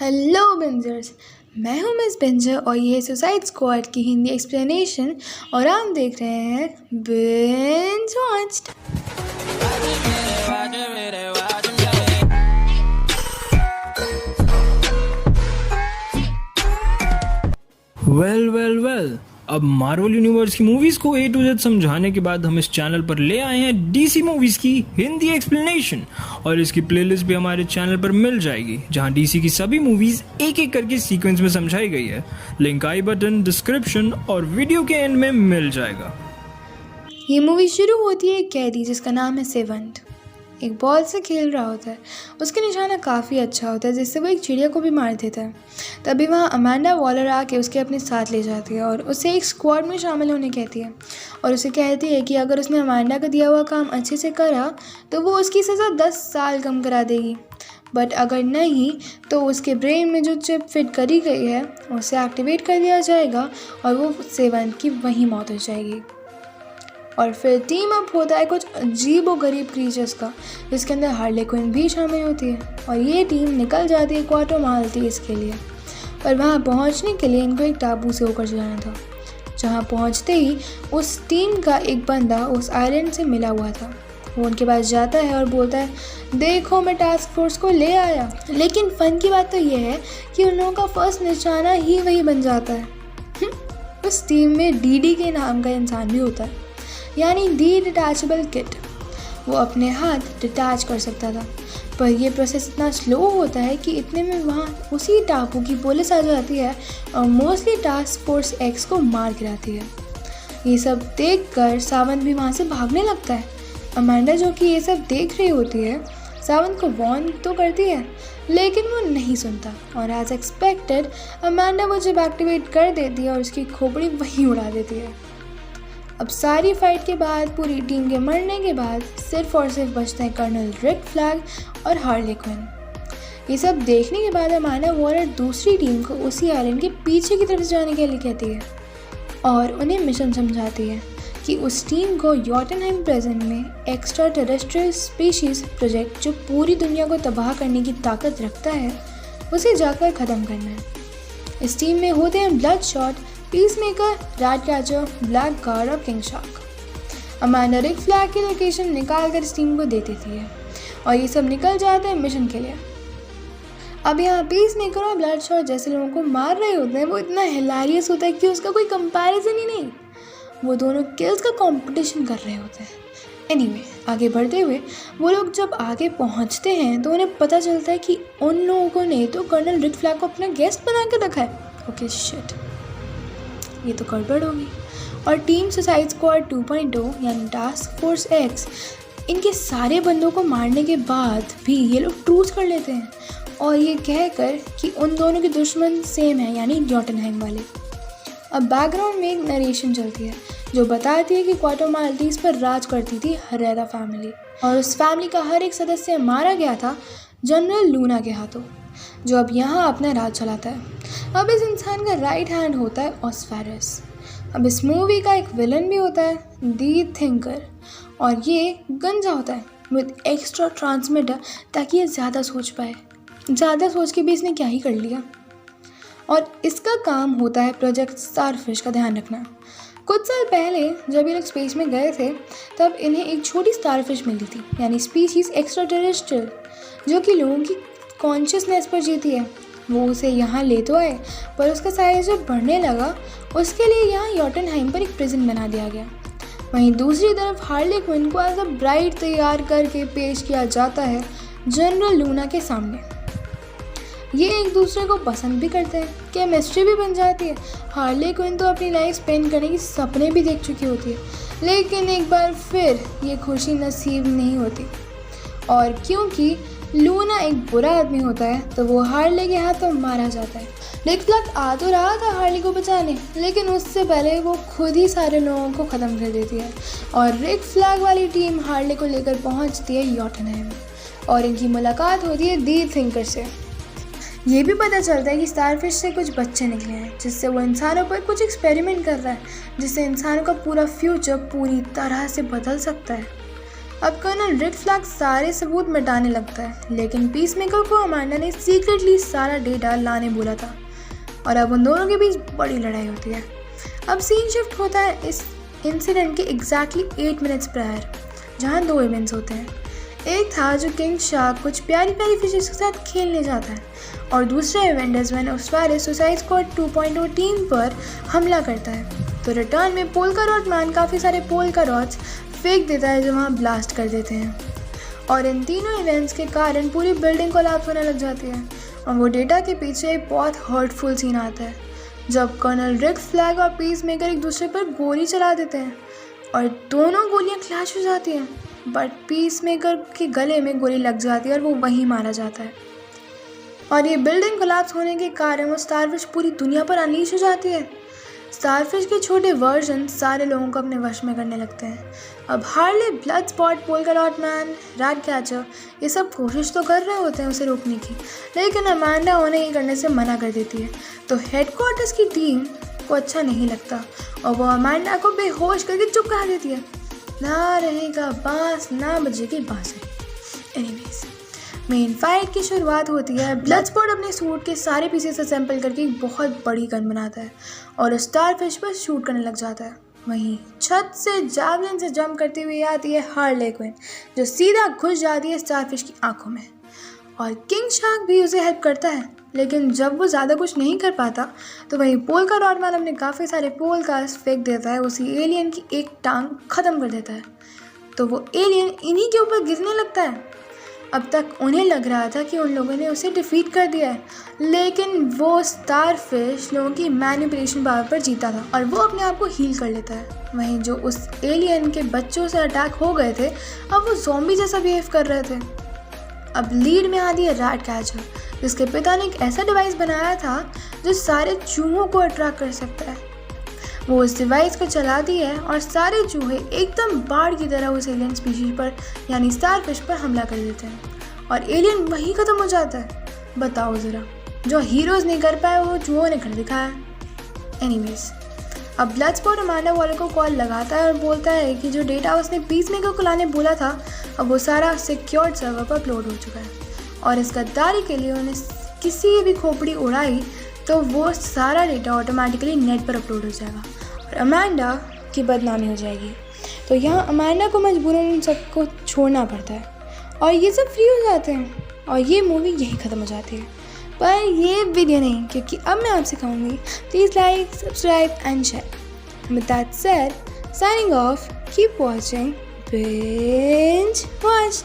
Hello बिंजर्स। मैं हूं miss बिंजर और ये है सुसाइड स्क्वाड की हिंदी एक्सप्लेनेशन और आप देख रहे हैं बिंज वॉच्ड। वेल अब मार्वल यूनिवर्स की मूवीज को A to Z समझाने के बाद हम इस चैनल पर ले आए हैं DC मूवीज की हिंदी एक्सप्लेनेशन और इसकी प्लेलिस्ट भी हमारे चैनल पर मिल जाएगी जहां DC की सभी मूवीज एक एक करके सीक्वेंस में समझाई गई है। लिंक आई बटन, डिस्क्रिप्शन और वीडियो के एंड में मिल जाएगा। ये मूवी शुरू होती है एक कैदी जिसका नाम है सेवंत। एक बॉल से खेल रहा होता है। उसका निशाना काफ़ी अच्छा होता है जिससे वो एक चिड़िया को भी मार देता है। तभी वहाँ अमांडा वॉलर आके उसके अपने साथ ले जाती है और उसे एक स्क्वाड में शामिल होने कहती है और उसे कहती है कि अगर उसने अमांडा का दिया हुआ काम अच्छे से करा तो वो उसकी सज़ा 10 साल कम करा देगी, बट अगर नहीं तो उसके ब्रेन में जो चिप फिट करी गई है उसे एक्टिवेट कर दिया जाएगा और वो सेवंत की वहीं मौत हो जाएगी। और फिर टीम अप होता है कुछ अजीब व गरीब क्रीचर्स का जिसके अंदर हार्ले क्विन भी शामिल होती है और ये टीम निकल जाती है क्वार्टर माल्टीज के लिए। पर वहाँ पहुँचने के लिए इनको एक टापू से होकर जाना था। जहाँ पहुँचते ही उस टीम का एक बंदा उस आइलैंड से मिला हुआ था। वो उनके पास जाता है और बोलता है, देखो मैं टास्क फोर्स को ले आया। लेकिन फ़न की बात तो ये है कि उन लोगों का फर्स्ट निशाना ही वही बन जाता है। उस टीम में डीडी के नाम का इंसान भी होता है, यानी डी डिटैचेबल किट। वो अपने हाथ डिटैच कर सकता था, पर यह प्रोसेस इतना स्लो होता है कि इतने में वहाँ उसी टापू की पुलिस आ जाती है और मोस्टली टास्क फोर्स एक्स को मार गिराती है। ये सब देखकर सावंत भी वहाँ से भागने लगता है। अमांडा जो कि ये सब देख रही होती है सावंत को वार्न तो करती है लेकिन वो नहीं सुनता और एज एक्सपेक्टेड अमांडा वो जब एक्टिवेट कर देती है और उसकी खोपड़ी वहीं उड़ा देती है। अब सारी फाइट के बाद पूरी टीम के मरने के बाद सिर्फ और सिर्फ बचते हैं कर्नल रिक फ्लैग और हार्ले क्विन। ये सब देखने के बाद अमांडा वॉलर दूसरी टीम को उसी आइलैंड के पीछे की तरफ जाने के लिए कहती है और उन्हें मिशन समझाती है कि उस टीम को योटनहाइम प्रेजेंट में एक्स्ट्रा टेरेस्ट्रियल स्पीशीज़ प्रोजेक्ट जो पूरी दुनिया को तबाह करने की ताकत रखता है उसे जाकर ख़त्म करना है। इस टीम में होते हैं ब्लडशॉट, पीसमेकर, रैटकैचर, ब्लैक गार्ड और king shark. Amanda Rick Flag की लोकेशन निकाल कर इस टीम को दे देती है और ये सब निकल जाते हैं मिशन के लिए। अब यहाँ पीसमेकर और ब्लडशॉट जैसे लोगों को मार रहे होते हैं वो इतना हिलारियस होता है कि उसका कोई कंपैरिजन ही नहीं। वो दोनों किल्स का कंपटीशन कर रहे होते हैं। एनीवे, आगे बढ़ते हुए वो लोग जब आगे पहुँचते हैं तो उन्हें पता चलता है कि उन लोगों ने तो कर्नल रिक फ्लैग को अपना गेस्ट बना के रखा है। ओके शिट, ये तो गड़बड़ होगी। और टीम सुसाइड स्क्वाड 2.0 यानी टास्क फोर्स एक्स इनके सारे बंदों को मारने के बाद भी ये लोग ट्रूस कर लेते हैं और ये कहकर कि उन दोनों के दुश्मन सेम है यानी जोटनहाइम वाले। अब बैकग्राउंड में एक नरेशन चलती है जो बताती है कि क्वार्टर माल्टीज पर राज करती थी हरेरा फैमिली और उस फैमिली का हर एक सदस्य मारा गया था जनरल लूना के हाथों, जो अब यहाँ अपना राज चलाता है। अब इस इंसान का राइट हैंड होता है ऑस्फेरस। अब इस मूवी का एक विलन भी होता है दी थिंकर और ये गंजा होता है विद एक्स्ट्रा ट्रांसमीटर ताकि ये ज़्यादा सोच पाए। ज़्यादा सोच के भी इसने क्या ही कर लिया। और इसका काम होता है प्रोजेक्ट स्टारफिश का ध्यान रखना। कुछ साल पहले जब ये लोग स्पेस में गए थे तब इन्हें एक छोटी स्टारफिश मिली थी यानी स्पीशीज़ एक्स्ट्रा टेरेस्ट्रियल जो कि लोगों की कॉन्शियसनेस पर जीती है। वो उसे यहाँ ले तो आए पर उसका साइज जब बढ़ने लगा उसके लिए यहाँ योटनहाइम पर एक प्रिजन बना दिया गया। वहीं दूसरी तरफ हार्ले क्विन को एज अ ब्राइड तैयार करके पेश किया जाता है जनरल लूना के सामने। ये एक दूसरे को पसंद भी करते हैं, केमिस्ट्री भी बन जाती है। हार्ले क्विन तो अपनी लाइफ स्पेंड करने की सपने भी देख चुकी होती है लेकिन एक बार फिर ये खुशी नसीब नहीं होती और क्योंकि लूना एक बुरा आदमी होता है तो वो हार्ले के हाथों मारा जाता है। रिक फ्लैग आ तो रहा था हार्ले को बचाने लेकिन उससे पहले वो खुद ही सारे लोगों को ख़त्म कर देती है और रिक फ्लैग वाली टीम हार्ले को लेकर पहुंचती है योटनहाइम और इनकी मुलाकात होती है दी थिंकर से। ये भी पता चलता है कि स्टारफिश से कुछ बच्चे निकले हैं जिससे वो इंसानों पर कुछ एक्सपेरिमेंट कर रहा है जिससे इंसानों का पूरा फ्यूचर पूरी तरह से बदल सकता है। अब कर्नल रिड फ्लैग सारे सबूत मिटाने लगता है, लेकिन पीसमेकर को अमांडा ने सीक्रेटली सारा डेटा लाने बोला था और अब उन दोनों के बीच बड़ी लड़ाई होती है। अब सीन शिफ्ट होता है इस इंसिडेंट के एग्जैक्टली 8 मिनट्स प्रायर, जहाँ 2 इवेंट्स होते हैं। एक था जो किंग शार्क कुछ प्यारी प्यारी फिशेस के साथ खेलने जाता है और दूसरा इवेंट इज व्हेन ओस्वारिस सुसाइड स्क्वाड 2.0 टीम पर हमला करता है। तो रिटर्न में पोल्का रॉड मैन काफ़ी सारे पोल्का रॉड्स फेंक देता है जो वहाँ ब्लास्ट कर देते हैं और इन तीनों इवेंट्स के कारण पूरी बिल्डिंग कोलैप्स होने लग जाती है। और वो डेटा के पीछे एक बहुत हर्टफुल सीन आता है जब कर्नल रिड फ्लैग और पीसमेकर एक दूसरे पर गोली चला देते हैं और दोनों गोलियां क्लैश हो जाती हैं, बट पीसमेकर के गले में गोली लग जाती है और वो वहीं मारा जाता है। और ये बिल्डिंग कोलैप्स होने के कारण वो स्टारफिश पूरी दुनिया पर अनलीश हो जाती है। स्टारफिश के छोटे वर्जन सारे लोगों को अपने वश में करने लगते हैं। अब Harley, blood spot, polka dot man, rat catcher ये सब कोशिश तो कर रहे होते हैं उसे रोकने की, लेकिन अमांडा उन्हें ये करने से मना कर देती है। तो हेडक्वार्टर्स की टीम को अच्छा नहीं लगता और वो अमांडा को बेहोश करके चुप करा देती है। ना रहेगा बांस ना बजेगी बांसुरी। एनीवेज, मेन फाइट की शुरुआत होती है। ब्लडस्पॉट अपने सूट के सारे पीसेस असेंबल करके एक बहुत बड़ी गन बनाता है और स्टारफिश पर शूट करने लग जाता है। वहीं छत से जावलिन से जंप करती हुई आती है हार्ले क्विन, जो सीधा घुस जाती है स्टारफिश की आंखों में और किंग शार्क भी उसे हेल्प करता है। लेकिन जब वो ज़्यादा कुछ नहीं कर पाता तो वहीं पोल्का डॉट मैन अपने काफ़ी सारे पोलकास फेंक देता है, उसी एलियन की एक टांग ख़त्म कर देता है। तो वो एलियन इन्हीं के ऊपर गिरने लगता है। अब तक उन्हें लग रहा था कि उन लोगों ने उसे डिफीट कर दिया है, लेकिन वो स्टारफिश लोगों की मैनिपुलेशन पावर पर जीता था और वो अपने आप को हील कर लेता है। वहीं जो उस एलियन के बच्चों से अटैक हो गए थे, अब वो ज़ॉम्बी जैसा बिहेव कर रहे थे। अब लीड में आती है रैट कैचर, जिसके पिता ने एक ऐसा डिवाइस बनाया था जो सारे चूहों को अट्रैक्ट कर सकता है। वो उस डिवाइस को चलाती है और सारे चूहे एकदम बाढ़ की तरह उस एलियन स्पीशीज पर यानी स्टारफिश पर हमला कर देते हैं और एलियन वहीं ख़त्म हो जाता है। बताओ ज़रा, जो हीरोज़ नहीं कर पाए वो चूहों ने कर दिखाया। एनीवेज, अब ब्लडस्पॉट अमांडा वॉलर को कॉल लगाता है और बोलता है कि जो डेटा उसने पीसमेकर को लाने बोला था, अब वो सारा सिक्योर्ड सर्वर पर अपलोड हो चुका है और इस गद्दारी के लिए उन्हें किसी भी खोपड़ी उड़ाई तो वो सारा डेटा ऑटोमेटिकली नेट पर अपलोड हो जाएगा और अमांडा की बदनामी हो जाएगी। तो यहाँ अमांडा को मजबूरन उन सबको छोड़ना पड़ता है और ये सब फ्री हो जाते हैं और ये मूवी यही ख़त्म हो जाती है। पर ये वीडियो नहीं, क्योंकि अब मैं आपसे कहूँगी please like, subscribe and share. With that said, signing off, keep watching, binge watch.